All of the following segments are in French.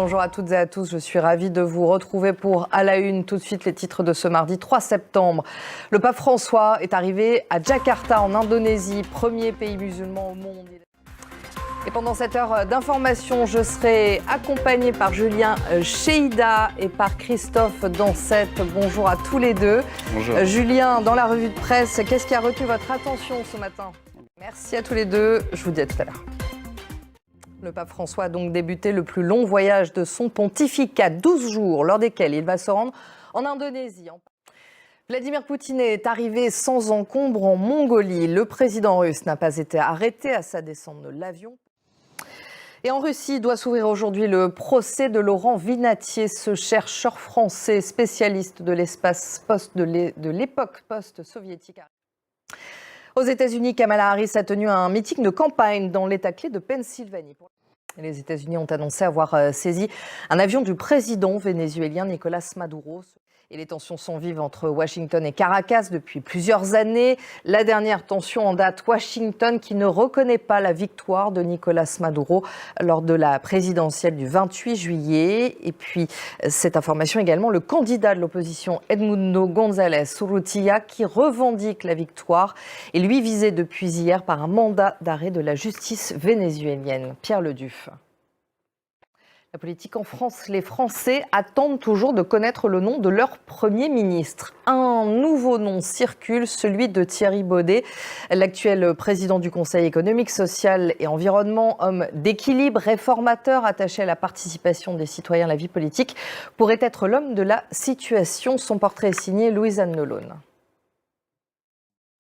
Bonjour à toutes et à tous, je suis ravie de vous retrouver pour À la Une. Tout de suite les titres de ce mardi 3 septembre. Le pape François est arrivé à Jakarta en Indonésie, premier pays musulman au monde. Et pendant cette heure d'information, je serai accompagnée par Julien Cheida et par Christophe Dansette. Bonjour à tous les deux. Bonjour. Julien, dans la revue de presse, qu'est-ce qui a retenu votre attention ce matin? Merci à tous les deux, je vous dis à tout à l'heure. Le pape François a donc débuté le plus long voyage de son pontificat, 12 jours, lors desquels il va se rendre en Indonésie. Vladimir Poutine est arrivé sans encombre en Mongolie. Le président russe n'a pas été arrêté à sa descente de l'avion. Et en Russie doit s'ouvrir aujourd'hui le procès de Laurent Vinatier, ce chercheur français spécialiste de l'espace de l'époque post-soviétique. Aux États-Unis, Kamala Harris a tenu un meeting de campagne dans l'État clé de Pennsylvanie. Les États-Unis ont annoncé avoir saisi un avion du président vénézuélien Nicolás Maduro. Et les tensions sont vives entre Washington et Caracas depuis plusieurs années. La dernière tension en date, Washington qui ne reconnaît pas la victoire de Nicolás Maduro lors de la présidentielle du 28 juillet. Et puis, cette information également, le candidat de l'opposition Edmundo González Urrutia qui revendique la victoire et lui visé depuis hier par un mandat d'arrêt de la justice vénézuélienne. Pierre Leduf. La politique en France, les Français attendent toujours de connaître le nom de leur Premier ministre. Un nouveau nom circule, celui de Thierry Baudet. L'actuel président du Conseil économique, social et environnement, homme d'équilibre, réformateur, attaché à la participation des citoyens à la vie politique, pourrait être l'homme de la situation. Son portrait est signé Louise-Anne Nolone.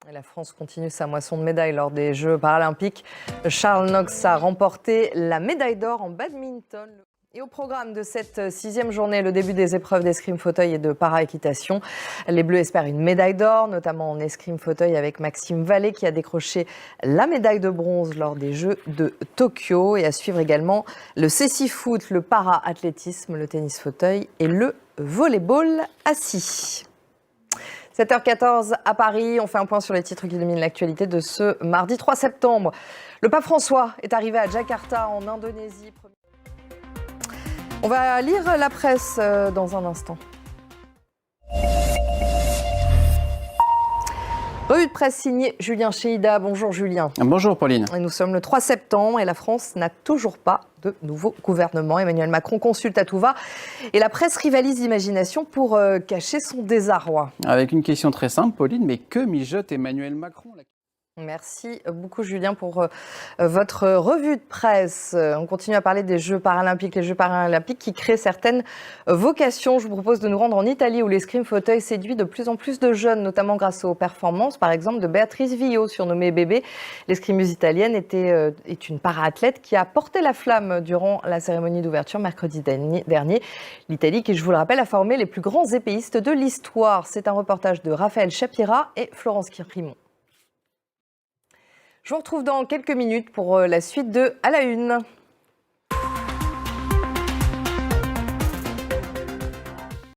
Et la France continue sa moisson de médailles lors des Jeux paralympiques. Charles Knox a remporté la médaille d'or en badminton. Et au programme de cette 6e journée, le début des épreuves d'escrime fauteuil et de para-équitation. Les Bleus espèrent une médaille d'or, notamment en escrime fauteuil avec Maxime Vallée qui a décroché la médaille de bronze lors des Jeux de Tokyo. Et à suivre également le cécifoot, le para-athlétisme, le tennis fauteuil et le volleyball assis. 7h14 à Paris, on fait un point sur les titres qui dominent l'actualité de ce mardi 3 septembre. Le pape François est arrivé à Jakarta en Indonésie. On va lire la presse dans un instant. Revue de presse signée Julien Cheida. Bonjour Julien. Bonjour Pauline. Et nous sommes le 3 septembre et la France n'a toujours pas de nouveau gouvernement. Emmanuel Macron consulte à tout va et la presse rivalise d'imagination pour cacher son désarroi. Avec une question très simple Pauline, mais que mijote Emmanuel Macron ? Merci beaucoup Julien pour votre revue de presse. On continue à parler des Jeux paralympiques, les Jeux paralympiques qui créent certaines vocations. Je vous propose de nous rendre en Italie où l'escrime fauteuil séduit de plus en plus de jeunes, notamment grâce aux performances, par exemple, de Béatrice Villot, surnommée Bébé. L'escrimeuse italienne est une para-athlète qui a porté la flamme durant la cérémonie d'ouverture mercredi dernier. L'Italie qui, je vous le rappelle, a formé les plus grands épéistes de l'histoire. C'est un reportage de Raphaël Chapira et Florence Kirimon. Je vous retrouve dans quelques minutes pour la suite de À la Une.